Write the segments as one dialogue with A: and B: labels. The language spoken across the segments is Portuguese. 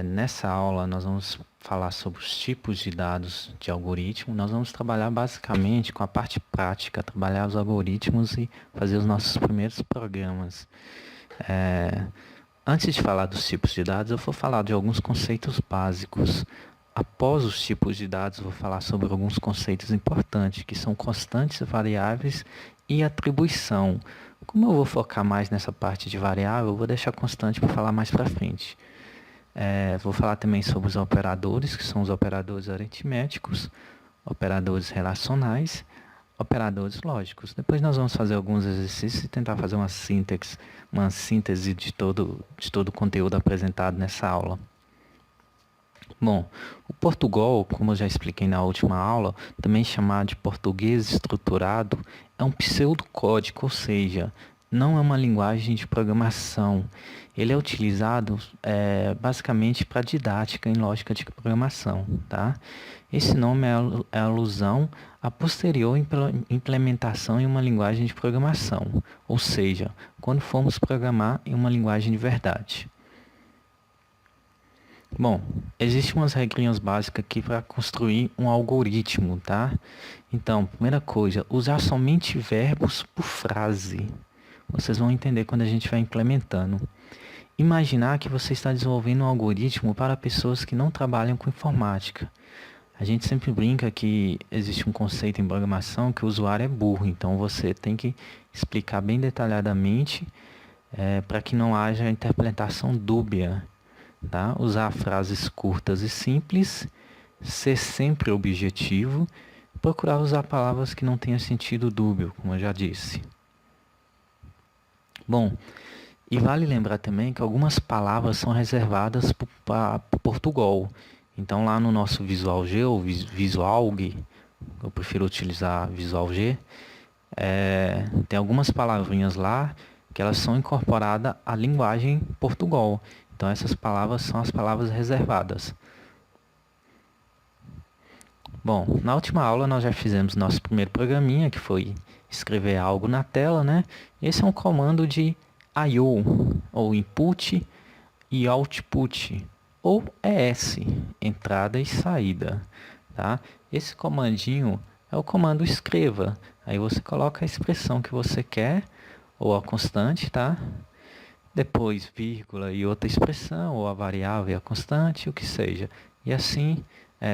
A: Nessa aula nós vamos falar sobre os tipos de dados de algoritmo. Nós vamos trabalhar basicamente com a parte prática, trabalhar os algoritmos e fazer os nossos primeiros programas. Antes de falar dos tipos de dados, eu vou falar de alguns conceitos básicos. Após os tipos de dados, eu vou falar sobre alguns conceitos importantes, que são constantes, variáveis e atribuição. Como eu vou focar mais nessa parte de variável, eu vou deixar constante para falar mais para frente. Vou falar também sobre os operadores, que são os operadores aritméticos, operadores relacionais, operadores lógicos. Depois nós vamos fazer alguns exercícios e tentar fazer uma síntese de todo o conteúdo apresentado nessa aula. Bom, o Portugal, como eu já expliquei na última aula, também chamado de português estruturado, é um pseudocódigo, ou seja, não é uma linguagem de programação. Ele é utilizado basicamente para didática em lógica de programação, tá? Esse nome é alusão à posterior implementação em uma linguagem de programação, ou seja, quando formos programar em uma linguagem de verdade. Bom, existem umas regrinhas básicas aqui para construir um algoritmo, tá? Então, primeira coisa, usar somente verbos por frase. Vocês vão entender quando a gente vai implementando. Imaginar que você está desenvolvendo um algoritmo para pessoas que não trabalham com informática. A gente sempre brinca que existe um conceito em programação que o usuário é burro, então você tem que explicar bem detalhadamente para que não haja interpretação dúbia. Tá? Usar frases curtas e simples, ser sempre objetivo, procurar usar palavras que não tenham sentido dúbio, como eu já disse. Bom, e vale lembrar também que algumas palavras são reservadas para Portugal. Então lá no nosso Visual G ou Visualg, eu prefiro utilizar Visual G, tem algumas palavrinhas lá que elas são incorporadas à linguagem Portugal. Então essas palavras são as palavras reservadas. Bom, na última aula nós já fizemos nosso primeiro programinha, que foi escrever algo na tela, né? Esse é um comando de I/O, ou input e output, ou ES, entrada e saída, tá? Esse comandinho é o comando escreva. Aí você coloca a expressão que você quer, ou a constante, tá? Depois vírgula e outra expressão, ou a variável e a constante, o que seja. E assim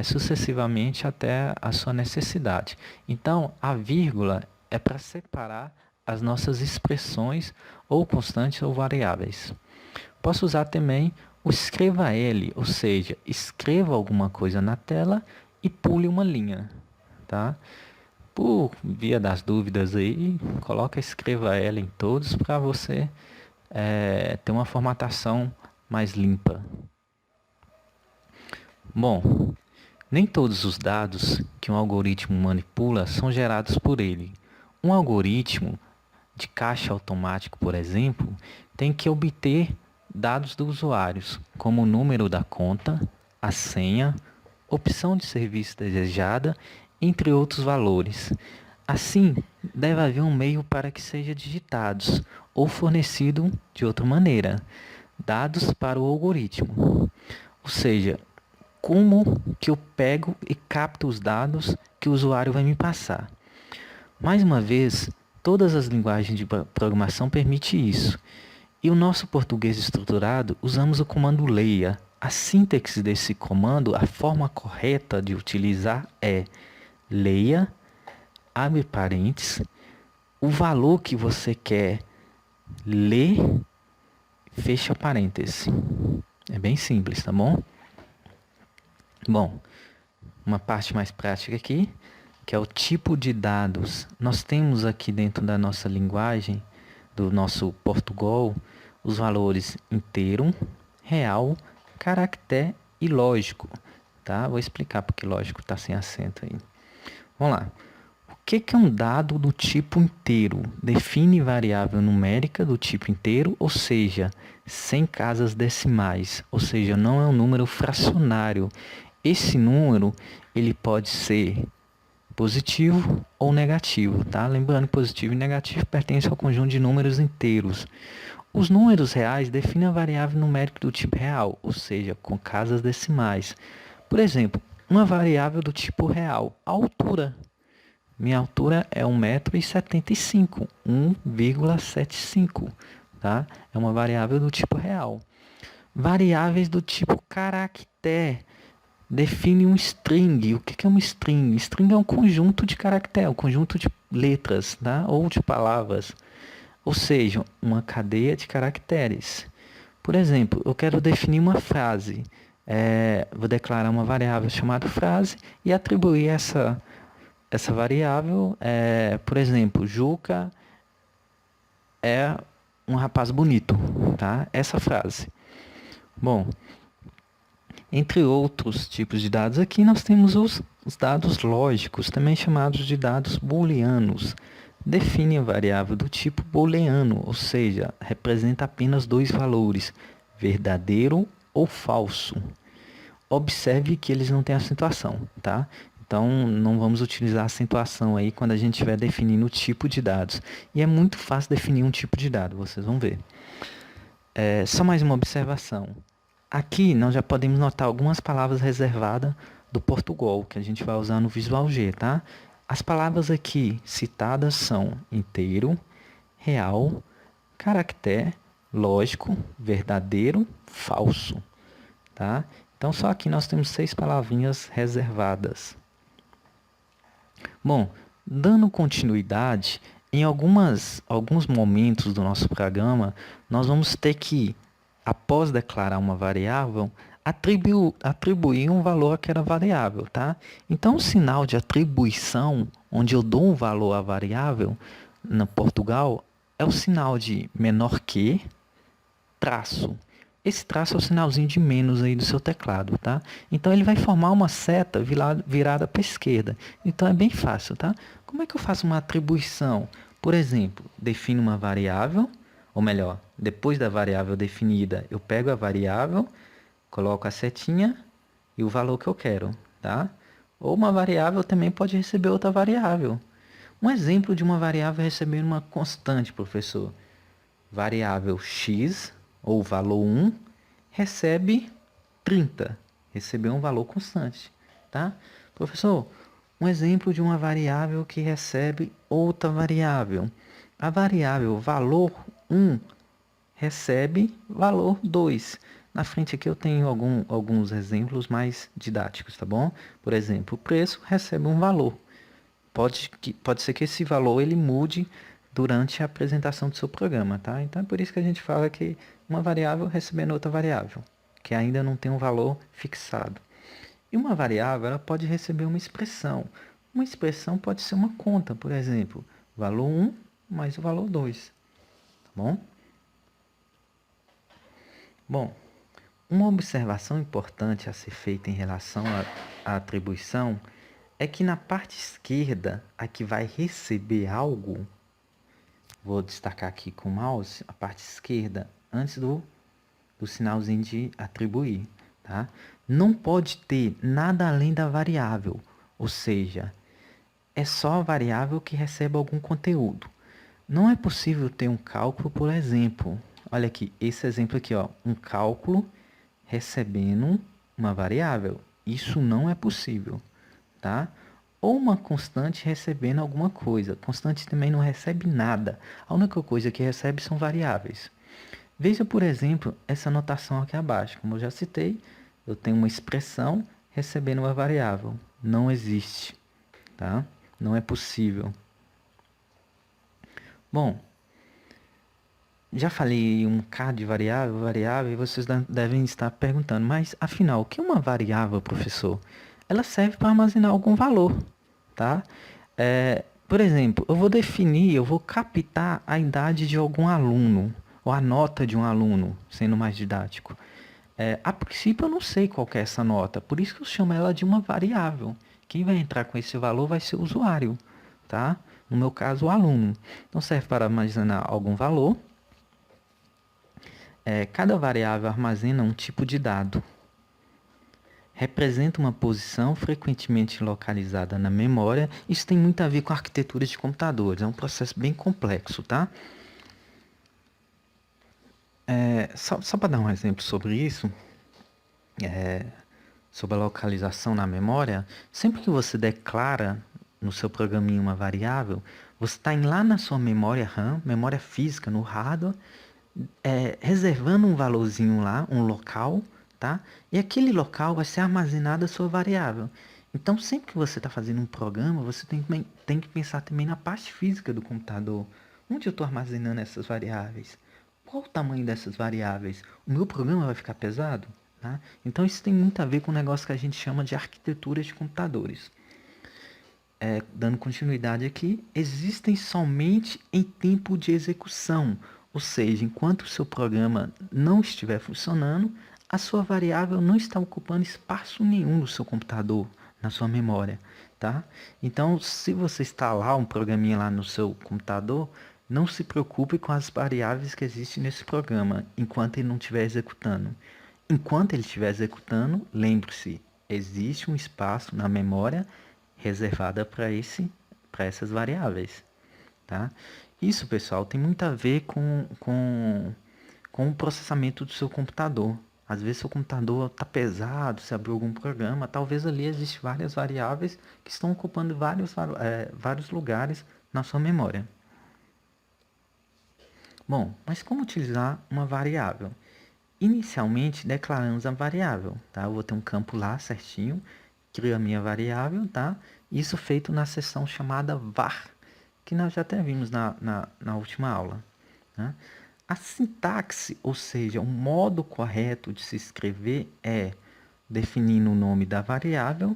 A: sucessivamente até a sua necessidade. Então, a vírgula é para separar as nossas expressões ou constantes ou variáveis. Posso usar também o escreva L, ou seja, escreva alguma coisa na tela e pule uma linha, tá? Por via das dúvidas aí, coloca escreva L em todos para você ter uma formatação mais limpa. Bom, nem todos os dados que um algoritmo manipula são gerados por ele. Um algoritmo de caixa automático, por exemplo, tem que obter dados dos usuários, como o número da conta, a senha, opção de serviço desejada, entre outros valores. Assim, deve haver um meio para que sejam digitados ou fornecido de outra maneira, dados para o algoritmo. Ou seja, como que eu pego e capto os dados que o usuário vai me passar. Mais uma vez, todas as linguagens de programação permitem isso. E o nosso português estruturado, usamos o comando leia. A sintaxe desse comando, a forma correta de utilizar é leia, abre parênteses, o valor que você quer ler, fecha parênteses. É bem simples, tá bom? Bom, uma parte mais prática aqui, que é o tipo de dados. Nós temos aqui dentro da nossa linguagem, do nosso Portugal, os valores inteiro, real, caractere e lógico. Tá? Vou explicar porque lógico está sem acento aí. Vamos lá. O que é um dado do tipo inteiro? Define variável numérica do tipo inteiro, ou seja, sem casas decimais, ou seja, não é um número fracionário. Esse número ele pode ser positivo ou negativo, tá? Lembrando que positivo e negativo pertencem ao conjunto de números inteiros. Os números reais definem a variável numérica do tipo real, ou seja, com casas decimais. Por exemplo, uma variável do tipo real, a altura. Minha altura é 1,75 m, 1,75, tá? É uma variável do tipo real. Variáveis do tipo caractere define um string. O que é um string? String é um conjunto de caracteres, um conjunto de letras, tá? Ou de palavras. Ou seja, uma cadeia de caracteres. Por exemplo, eu quero definir uma frase. Vou declarar uma variável chamada frase e atribuir essa variável. Por exemplo, Juca é um rapaz bonito. Tá? Essa frase. Bom, entre outros tipos de dados aqui, nós temos os dados lógicos, também chamados de dados booleanos. Define a variável do tipo booleano, ou seja, representa apenas dois valores, verdadeiro ou falso. Observe que eles não têm acentuação, tá? Então, não vamos utilizar acentuação aí quando a gente estiver definindo o tipo de dados. E é muito fácil definir um tipo de dado, vocês vão ver. Só mais uma observação. Aqui nós já podemos notar algumas palavras reservadas do Portugal, que a gente vai usar no Visual G, tá? As palavras aqui citadas são inteiro, real, caractere, lógico, verdadeiro, falso, tá? Então só aqui nós temos 6 palavrinhas reservadas. Bom, dando continuidade, em alguns momentos do nosso programa, nós vamos ter que, após declarar uma variável, atribuir um valor àquela variável, tá? Então, o sinal de atribuição, onde eu dou um valor à variável, no Portugal, é o sinal de menor que, traço. Esse traço é o sinalzinho de menos aí do seu teclado, tá? Então ele vai formar uma seta virada para a esquerda. Então é bem fácil, tá? Como é que eu faço uma atribuição? Por exemplo, defino uma variável, ou melhor, depois da variável definida, eu pego a variável, coloco a setinha e o valor que eu quero, tá? Ou uma variável também pode receber outra variável. Um exemplo de uma variável recebendo uma constante, professor. Variável x, ou valor 1, recebe 30. Recebeu um valor constante, tá? Professor, um exemplo de uma variável que recebe outra variável. A variável valor 1 recebe valor 2. Na frente aqui eu tenho alguns exemplos mais didáticos, tá bom? Por exemplo, o preço recebe um valor. Pode ser que esse valor ele mude durante a apresentação do seu programa, tá? Então é por isso que a gente fala que uma variável recebendo outra variável, que ainda não tem um valor fixado. E uma variável ela pode receber uma expressão. Uma expressão pode ser uma conta, por exemplo, valor 1 mais o valor 2, tá bom? Bom, uma observação importante a ser feita em relação à atribuição é que na parte esquerda, a que vai receber algo, vou destacar aqui com o mouse, a parte esquerda, antes do sinalzinho de atribuir, tá? Não pode ter nada além da variável, ou seja, é só a variável que recebe algum conteúdo. Não é possível ter um cálculo, por exemplo. Olha aqui, esse exemplo aqui, ó, um cálculo recebendo uma variável. Isso não é possível, tá? Ou uma constante recebendo alguma coisa. Constante também não recebe nada. A única coisa que recebe são variáveis. Veja, por exemplo, essa notação aqui abaixo. Como eu já citei, eu tenho uma expressão recebendo uma variável. Não existe, tá? Não é possível. Bom, já falei um bocado de variável, e vocês devem estar perguntando, mas afinal, o que é uma variável, professor? Ela serve para armazenar algum valor, tá? Por exemplo, eu vou captar a idade de algum aluno, ou a nota de um aluno, sendo mais didático. A princípio eu não sei qual que é essa nota, por isso que eu chamo ela de uma variável. Quem vai entrar com esse valor vai ser o usuário, tá? No meu caso, o aluno. Então serve para armazenar algum valor. Cada variável armazena um tipo de dado. representa uma posição frequentemente localizada na memória. Isso tem muito a ver com a arquitetura de computadores, é um processo bem complexo, tá? Só para dar um exemplo sobre isso, sobre a localização na memória, sempre que você declara no seu programinha uma variável, você está lá na sua memória RAM, memória física, no hardware, reservando um valorzinho lá, um local, tá? E aquele local vai ser armazenada a sua variável. Então, sempre que você está fazendo um programa, você tem que pensar também na parte física do computador. Onde eu estou armazenando essas variáveis? Qual o tamanho dessas variáveis? O meu programa vai ficar pesado? Tá? Então, isso tem muito a ver com o negócio que a gente chama de arquitetura de computadores. Dando continuidade aqui, existem somente em tempo de execução, ou seja, enquanto o seu programa não estiver funcionando, a sua variável não está ocupando espaço nenhum no seu computador, na sua memória, tá? Então, se você instalar um programinha lá no seu computador, não se preocupe com as variáveis que existem nesse programa, enquanto ele não estiver executando. Enquanto ele estiver executando, lembre-se, existe um espaço na memória reservada para essas variáveis, tá? Isso, pessoal, tem muito a ver com o processamento do seu computador. Às vezes seu computador está pesado, se abriu algum programa, talvez ali existem várias variáveis que estão ocupando vários lugares na sua memória. Bom, mas como utilizar uma variável? Inicialmente declaramos a variável, tá? Eu vou ter um campo lá certinho, crio a minha variável, tá? Isso feito na seção chamada var, que nós já até vimos na última aula, tá? A sintaxe, ou seja, o modo correto de se escrever é definindo o nome da variável.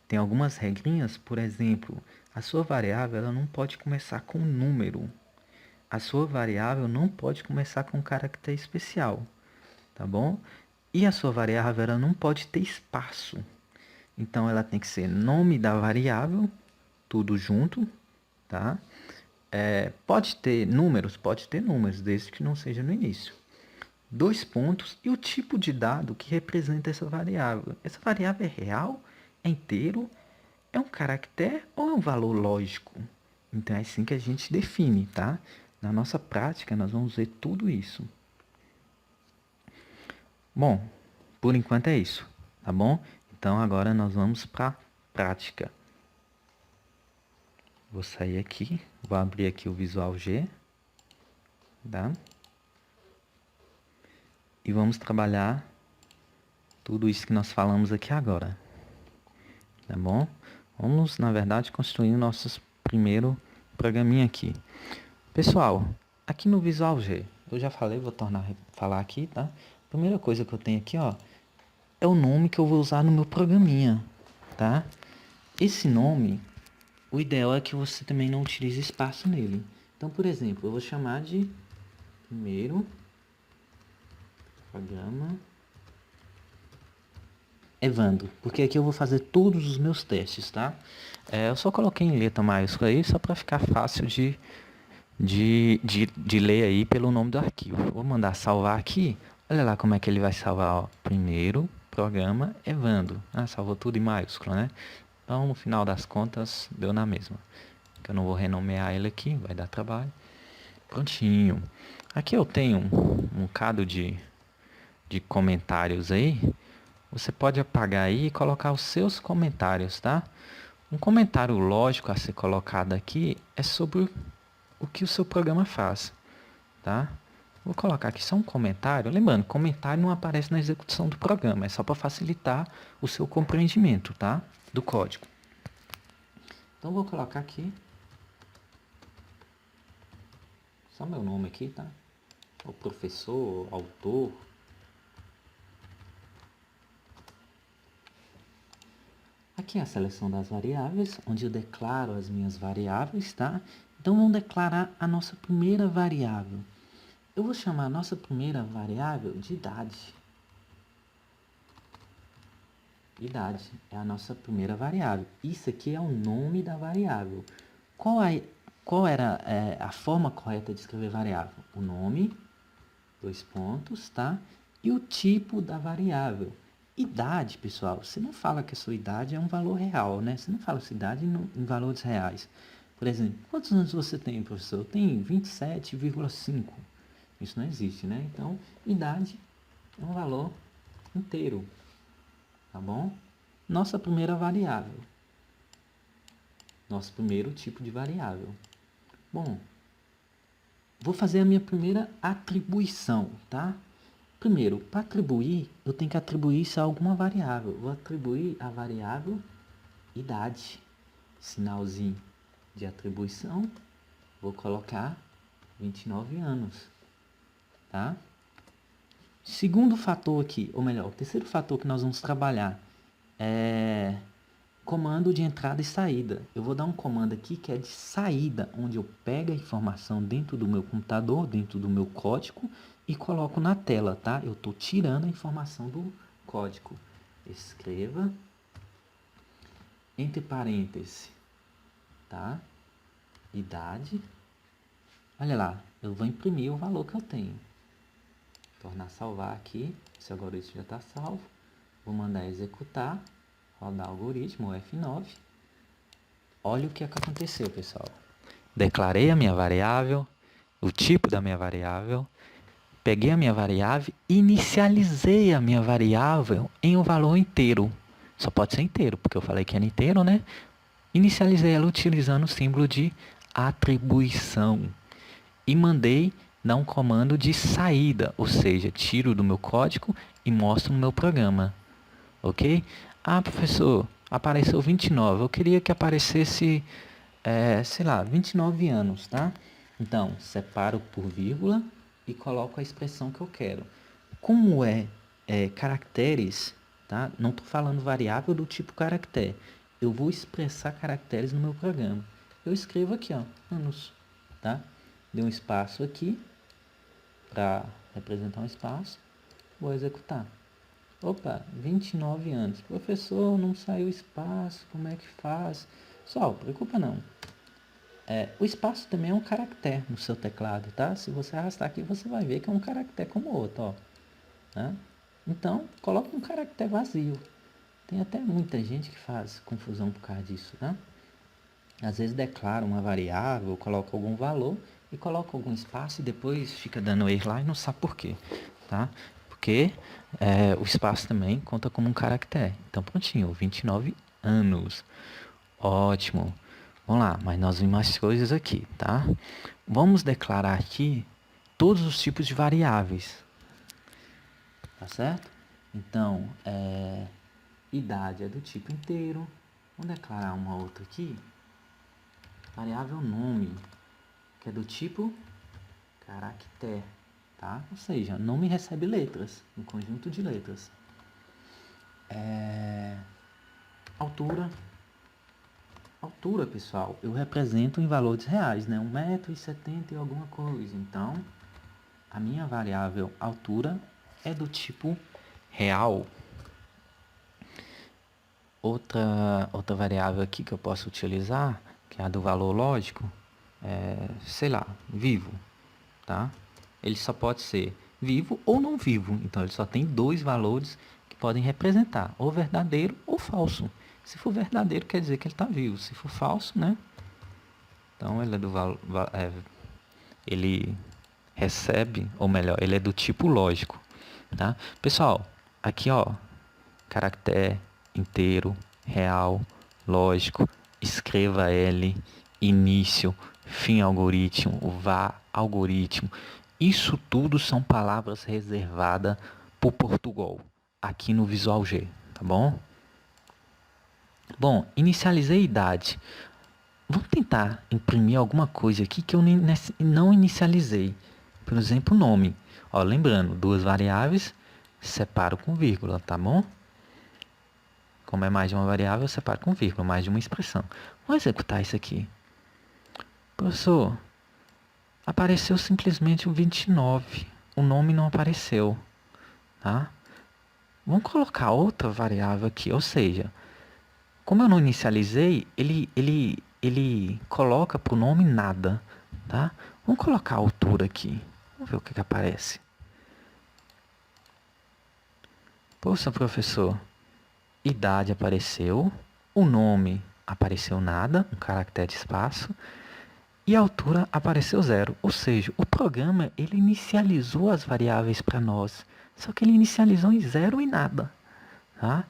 A: Tem algumas regrinhas, por exemplo, a sua variável ela não pode começar com número. A sua variável não pode começar com um caractere especial, tá bom? E a sua variável ela não pode ter espaço. Então ela tem que ser nome da variável, tudo junto, tá? Pode ter números, desde que não seja no início. 2 pontos e o tipo de dado que representa essa variável. Essa variável é real, é inteiro, é um caractere ou é um valor lógico? Então é assim que a gente define, tá? Na nossa prática nós vamos ver tudo isso. Bom, por enquanto é isso, tá bom? Então agora nós vamos para prática. Vou sair aqui, vou abrir aqui o Visual G, tá? E vamos trabalhar tudo isso que nós falamos aqui agora, tá bom? Vamos, na verdade, construir nosso primeiro programinha aqui. Pessoal, aqui no Visual G, eu já falei, vou tornar a falar aqui, tá? Primeira coisa que eu tenho aqui, ó, é o nome que eu vou usar no meu programinha, tá? Esse nome, o ideal é que você também não utilize espaço nele. Então, por exemplo, eu vou chamar de primeiro programa Evandro, porque aqui eu vou fazer todos os meus testes, tá? Eu só coloquei em letra maiúscula aí, só para ficar fácil de ler aí pelo nome do arquivo. Vou mandar salvar aqui, olha lá como é que ele vai salvar, ó. Primeiro programa Evandro. Salvou tudo em maiúscula, né? Então, no final das contas, deu na mesma. Que eu não vou renomear ele aqui, vai dar trabalho. Prontinho. Aqui eu tenho um bocado de comentários aí. Você pode apagar aí e colocar os seus comentários, tá? Um comentário lógico a ser colocado aqui é sobre o que o seu programa faz, tá? Vou colocar aqui só um comentário. Lembrando, comentário não aparece na execução do programa, é só para facilitar o seu compreendimento, tá? Do código. Então vou colocar aqui só meu nome aqui, tá? O professor, o autor. Aqui é a seleção das variáveis, onde eu declaro as minhas variáveis, tá? Então vamos declarar a nossa primeira variável. Eu vou chamar a nossa primeira variável de idade. Idade é a nossa primeira variável. Isso aqui é o nome da variável. Qual era a forma correta de escrever variável? O nome, 2 pontos, tá? E o tipo da variável. Idade, pessoal, você não fala que a sua idade é um valor real, né? Você não fala sua idade em valores reais. Por exemplo, quantos anos você tem, professor? Eu tenho 27,5. Isso não existe, né? Então, idade é um valor inteiro, tá bom? Nossa primeira variável. Nosso primeiro tipo de variável. Bom, vou fazer a minha primeira atribuição, tá? Primeiro, para atribuir, eu tenho que atribuir isso a alguma variável. Vou atribuir a variável idade. Sinalzinho de atribuição, vou colocar 29 anos, tá? Segundo fator aqui, ou melhor, o terceiro fator que nós vamos trabalhar é comando de entrada e saída. Eu vou dar um comando aqui que é de saída, onde eu pego a informação dentro do meu computador, dentro do meu código e coloco na tela, tá? Eu estou tirando a informação do código. Escreva entre parênteses, tá? Idade. Olha lá, eu vou imprimir o valor que eu tenho. Tornar salvar aqui. Esse algoritmo já está salvo. Vou mandar executar. Rodar algoritmo, F9. Olha o que aconteceu, pessoal. Declarei a minha variável, o tipo da minha variável. Peguei a minha variável, inicializei a minha variável em um valor inteiro. Só pode ser inteiro, porque eu falei que era inteiro, né? Inicializei ela utilizando o símbolo de atribuição. E mandei dar um comando de saída, ou seja, tiro do meu código e mostro no meu programa. Ok? Ah, professor, apareceu 29. Eu queria que aparecesse, sei lá, 29 anos, tá? Então, separo por vírgula e coloco a expressão que eu quero. Como caracteres, tá? Não estou falando variável do tipo caractere. Eu vou expressar caracteres no meu programa. Eu escrevo aqui, ó, anos, tá? Dei um espaço aqui para representar um espaço. Vou executar. Opa, 29 anos. Professor, não saiu espaço, como é que faz? Pessoal, preocupa não. O espaço também é um caractere no seu teclado, tá? Se você arrastar aqui, você vai ver que é um caractere como o outro, ó. Tá? Então, coloca um caractere vazio. Tem até muita gente que faz confusão por causa disso, tá? Às vezes declara uma variável, coloca algum valor e coloca algum espaço e depois fica dando erro lá e não sabe por quê, tá? Porque o espaço também conta como um caractere. Então, prontinho, 29 anos. Ótimo. Vamos lá, mas nós vimos mais coisas aqui, tá? Vamos declarar aqui todos os tipos de variáveis. Tá certo? Então, idade é do tipo inteiro. Vamos declarar uma outra aqui. Variável nome, que é do tipo caractere, tá? Ou seja, nome recebe letras, um conjunto de letras. Altura. Altura, pessoal, eu represento em valores reais, né? 1,70 m e alguma coisa. Então, a minha variável altura é do tipo real. Outra variável aqui que eu posso utilizar, que é a do valor lógico, sei lá, vivo, tá? Ele só pode ser vivo ou não vivo. Então, ele só tem dois valores que podem representar, ou verdadeiro ou falso. Se for verdadeiro, quer dizer que ele está vivo. Se for falso, né? Então, ele é do valor... ele recebe, ou melhor, ele é do tipo lógico, tá? Pessoal, aqui, ó, caractere inteiro, real, lógico, escreva L, início, fim algoritmo, vá algoritmo. Isso tudo são palavras reservadas por Portugal, aqui no Visual G, tá bom? Bom, inicializei idade. Vamos tentar imprimir alguma coisa aqui que eu não inicializei. Por exemplo, nome. Ó, lembrando, duas variáveis, separo com vírgula, tá bom? Como é mais de uma variável, eu separo com vírgula, mais de uma expressão. Vou executar isso aqui. Professor, apareceu simplesmente o 29. O nome não apareceu, tá? Vamos colocar outra variável aqui, ou seja, como eu não inicializei, ele coloca para o nome nada, tá? Vamos colocar a altura aqui. Vamos ver o que aparece. Poxa, professor, idade apareceu, o nome apareceu nada, um caractere de espaço, e a altura apareceu zero. Ou seja, o programa ele inicializou as variáveis para nós, só que ele inicializou em zero e nada. Tá?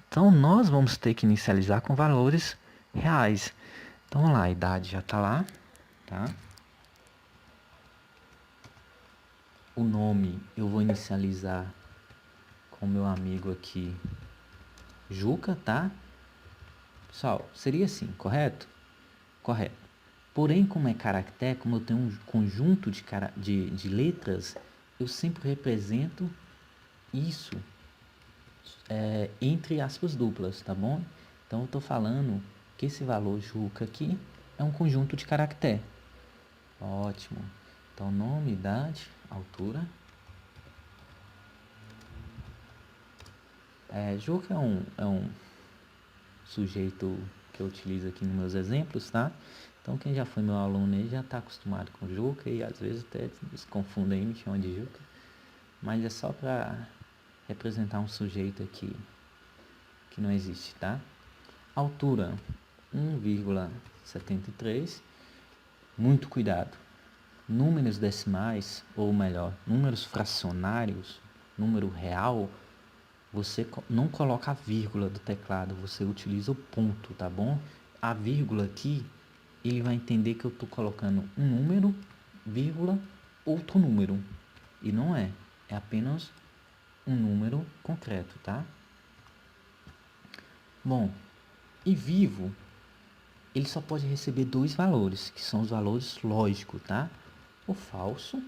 A: Então nós vamos ter que inicializar com valores reais. Então vamos lá, a idade já está lá. Tá? O nome eu vou inicializar com o meu amigo aqui, Juca, tá? Pessoal, seria assim, correto? Correto. Porém, como é caractere, como eu tenho um conjunto de letras, eu sempre represento isso entre aspas duplas, tá bom? Então eu estou falando que esse valor Juca aqui é um conjunto de caractere. Ótimo. Então nome, idade, altura. Juca é um sujeito que eu utilizo aqui nos meus exemplos, tá? Então quem já foi meu aluno aí já está acostumado com Juca e às vezes até se confundem aí, me chamam de Juca. Mas é só para representar um sujeito aqui que não existe, tá? Altura 1,73. Muito cuidado. Números decimais, ou melhor, números fracionários, número real, você não coloca a vírgula do teclado, você utiliza o ponto, tá bom? A vírgula aqui, ele vai entender que eu estou colocando um número, vírgula, outro número. E não é apenas um número concreto, tá? Bom, e vivo, ele só pode receber dois valores, que são os valores lógicos, tá? O falso,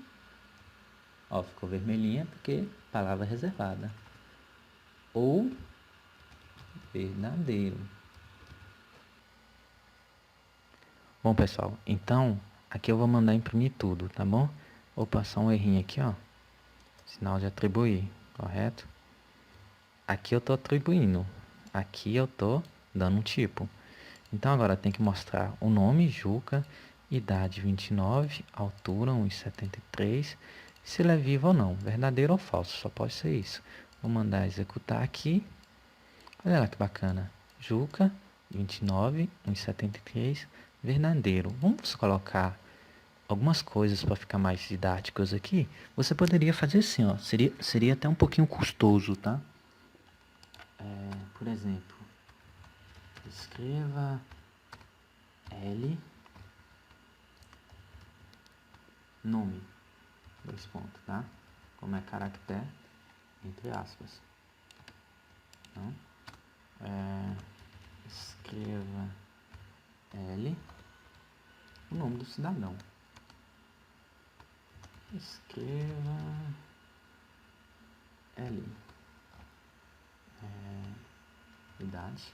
A: ó, ficou vermelhinha porque palavra reservada. Ou verdadeiro. Bom, pessoal, então aqui eu vou mandar imprimir tudo, tá bom? Vou passar um errinho aqui, ó. Sinal de atribuir, correto? Aqui eu tô atribuindo. Aqui eu tô dando um tipo. Então agora tem que mostrar o nome, Juca, idade 29, altura 1,73, se ele é vivo ou não, verdadeiro ou falso, só pode ser isso. Vou mandar executar aqui. Olha lá que bacana. Juca, 29, 1,73, verdadeiro. Vamos colocar algumas coisas para ficar mais didáticas aqui. Você poderia fazer assim, ó. Seria até um pouquinho custoso, tá? Por exemplo, escreva L, nome, dois pontos, tá? Como é caractere, entre aspas. Então, escreva L, o nome do cidadão. Escreva L, idade,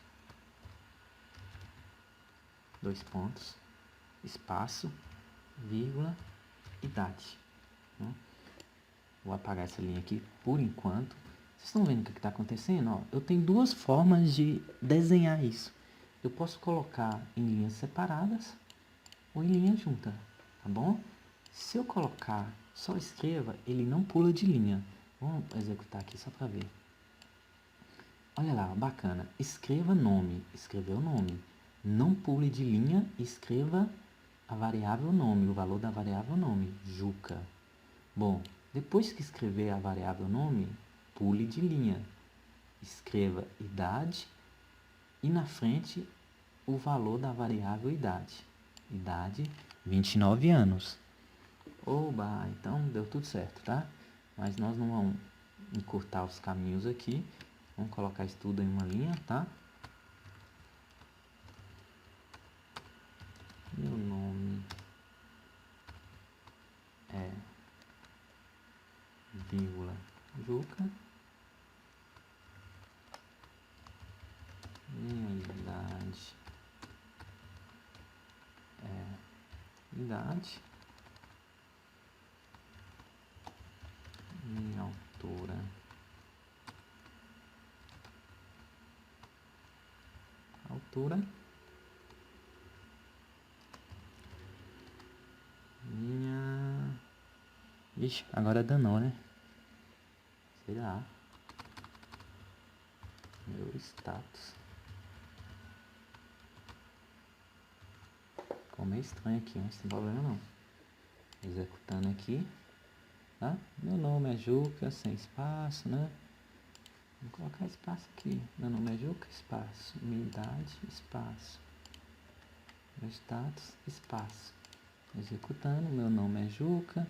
A: dois pontos, espaço, vírgula, idade. Né? Vou apagar essa linha aqui por enquanto. Vocês estão vendo o que está acontecendo? Ó, eu tenho duas formas de desenhar isso. Eu posso colocar em linhas separadas ou em linha junta, tá bom? Se eu colocar só escreva, ele não pula de linha. Vamos executar aqui só para ver. Olha lá, bacana. Escreva nome. Escreveu o nome. Não pule de linha, escreva a variável nome, o valor da variável nome, Juca. Bom, depois que escrever a variável nome, pule de linha. Escreva idade e na frente o valor da variável idade. Idade, 29 anos. Oba, então deu tudo certo, tá? Mas nós não vamos encurtar os caminhos aqui. Vamos colocar isso tudo em uma linha, tá? Meu nome é vírgula Juca. Minha idade é idade. Minha altura minha... Ixi, agora danou, né? Sei lá. status. Ficou meio estranho aqui, mas não tem problema não. Executando aqui, tá? Meu nome é Juca, sem espaço, né? Vou colocar espaço aqui. Meu nome é Juca, espaço. Minha idade, espaço. Meu status, espaço. Executando, meu nome é Juca.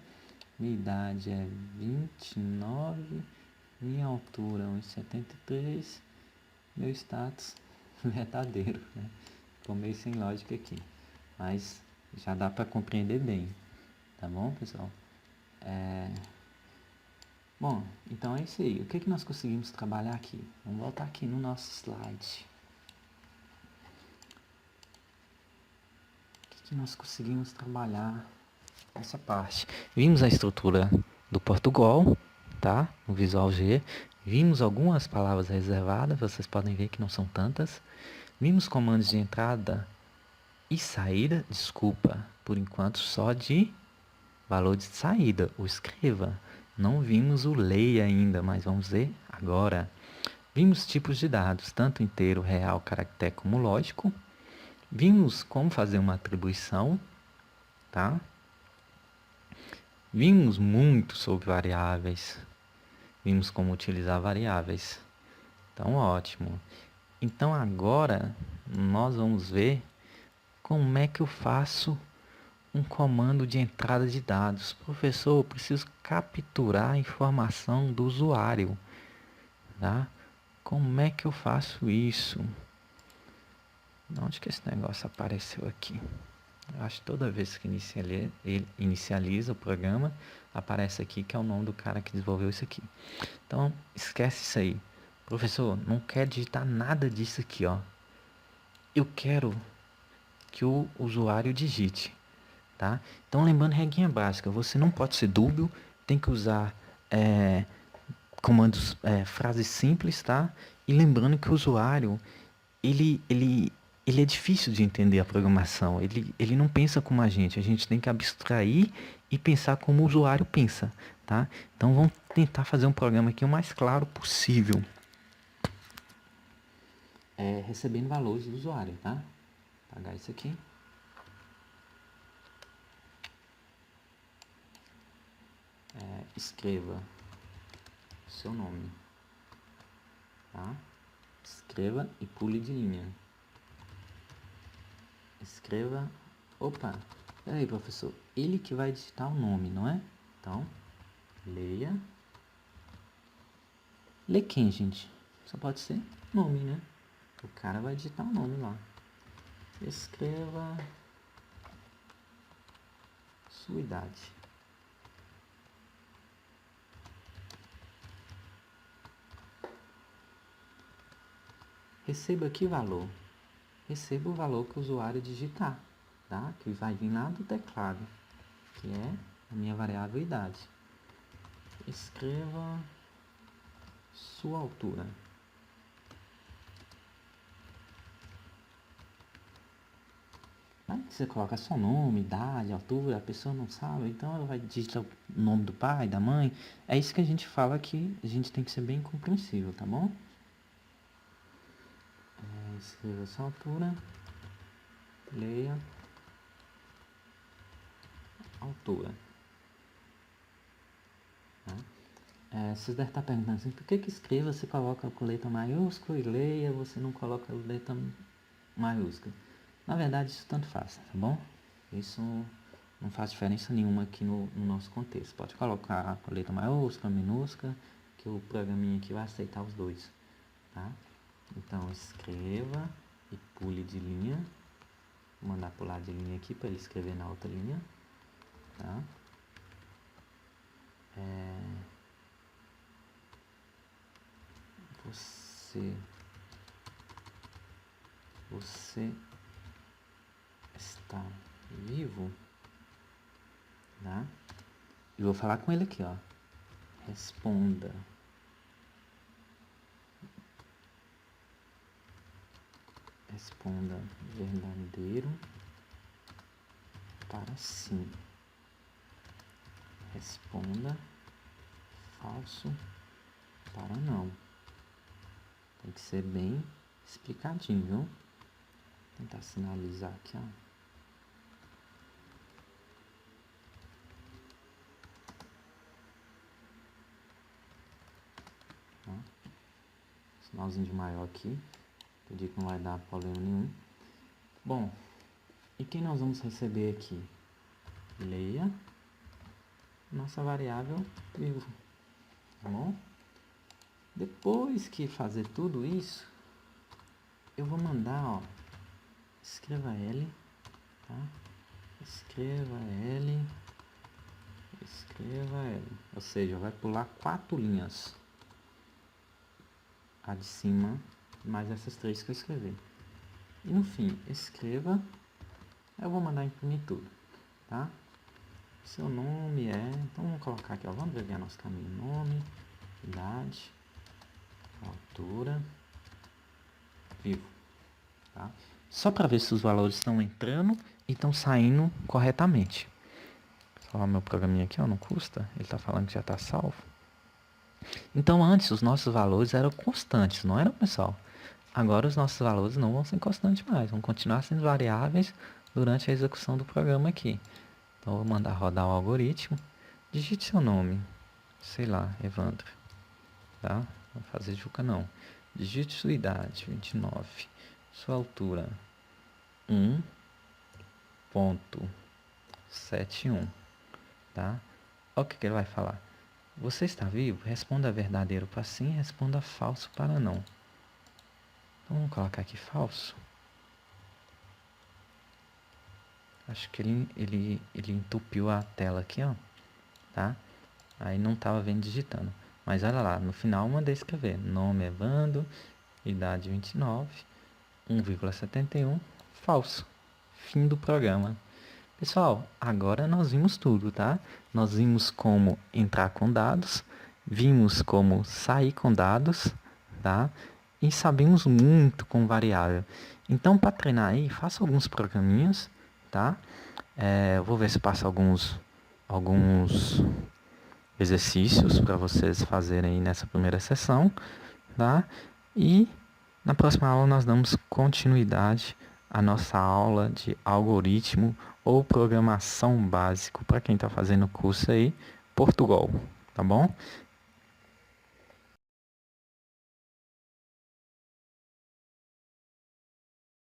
A: Minha idade é 29. Minha altura é 1,73. Meu status verdadeiro, né? Ficou meio sem lógica aqui. Mas já dá para compreender bem. Tá bom, pessoal? Bom, então é isso aí. O que nós conseguimos trabalhar aqui? Vamos voltar aqui no nosso slide. O que nós conseguimos trabalhar essa parte? Vimos a estrutura do Portugal, tá? O Visual G. Vimos algumas palavras reservadas, vocês podem ver que não são tantas. Vimos comandos de entrada e saída, desculpa, por enquanto só de valor de saída, o escreva. Não vimos o leia ainda, mas vamos ver agora. Vimos tipos de dados, tanto inteiro, real, caractere como lógico. Vimos como fazer uma atribuição, tá? Vimos muito sobre variáveis. Vimos como utilizar variáveis. Então, ótimo. Então, agora, nós vamos ver como é que eu faço um comando de entrada de dados. Professor, eu preciso capturar a informação do usuário, tá? Como é que eu faço isso? Onde que esse negócio apareceu aqui? Eu acho que toda vez que ele inicializa o programa, aparece aqui que é o nome do cara que desenvolveu isso aqui. Então, esquece isso aí. Professor, não quer digitar nada disso aqui, ó. Eu quero que o usuário digite, tá? Então, lembrando, reguinha básica, você não pode ser dúbio, tem que usar comandos, frases simples, tá? E lembrando que o usuário, ele é difícil de entender a programação, ele não pensa como a gente tem que abstrair e pensar como o usuário pensa, tá? Então, vamos tentar fazer um programa aqui o mais claro possível. Recebendo valores do usuário, tá? Vou apagar isso aqui. Escreva seu nome, tá? Escreva e pule de linha. Escreva... Opa! Peraí, professor. Ele que vai digitar o nome, não é? Então, leia. Lê quem, gente? Só pode ser nome, né? O cara vai digitar o nome lá. Escreva sua idade. Receba que valor? Receba o valor que o usuário digitar, tá? Que vai vir lá do teclado, que é a minha variável idade. Escreva sua altura. Aí você coloca só nome, idade, altura, a pessoa não sabe, então ela vai digitar o nome do pai, da mãe. É isso que a gente fala, que a gente tem que ser bem compreensível, tá bom? Escreva sua altura, leia altura. Tá? Vocês devem estar perguntando assim, por que escreva você coloca com letra maiúscula e leia você não coloca letra maiúscula? Na verdade, isso tanto faz, tá bom? Isso não faz diferença nenhuma aqui no nosso contexto. Pode colocar com letra maiúscula, minúscula, que o programinha aqui vai aceitar os dois, tá? Então, escreva e pule de linha. Vou mandar pular de linha aqui para ele escrever na outra linha, tá? Você está vivo, tá? E vou falar com ele aqui, ó. Responda. Responda verdadeiro para sim. Responda falso para não. Tá Tem que ser bem explicadinho, viu? Vou tentar sinalizar aqui, ó. Sinalzinho de maior aqui. Acredito que não vai dar problema nenhum. Bom, e quem nós vamos receber aqui? Leia nossa variável vivo, tá bom? Depois que fazer tudo isso, eu vou mandar, ó, escreva L, tá? Escreva L, ou seja, vai pular 4 linhas, a de cima, mais essas 3 que eu escrevi. E no fim, escreva, eu vou mandar imprimir tudo, tá? Seu nome então vamos colocar aqui, ó, vamos abreviar nosso caminho, nome, idade, altura, vivo, tá? Só para ver se os valores estão entrando e estão saindo corretamente. Só meu programinha aqui, ó, não custa, ele está falando que já está salvo. Então antes os nossos valores eram constantes, não eram, pessoal? Agora os nossos valores não vão ser constantes mais, vão continuar sendo variáveis durante a execução do programa aqui. Então eu vou mandar rodar o algoritmo, digite seu nome, sei lá, Evandro, tá? Vou fazer Juca não. Digite sua idade, 29, sua altura, 1,71, tá? Olha o que ele vai falar. Você está vivo? Responda verdadeiro para sim, responda falso para não. Então vamos colocar aqui falso. Acho que ele entupiu a tela aqui, ó, tá? Aí não estava vendo digitando. Mas olha lá, no final mandei escrever. Nome Evandro, idade 29, 1,71, falso. Fim do programa. Pessoal, agora nós vimos tudo, tá? Nós vimos como entrar com dados, vimos como sair com dados, tá? E sabemos muito com variável. Então, para treinar aí, faça alguns programinhas, tá? Eu vou ver se passa alguns exercícios para vocês fazerem nessa primeira sessão, tá? E na próxima aula nós damos continuidade à nossa aula de algoritmo ou programação básico para quem está fazendo o curso aí, Portugal, tá bom?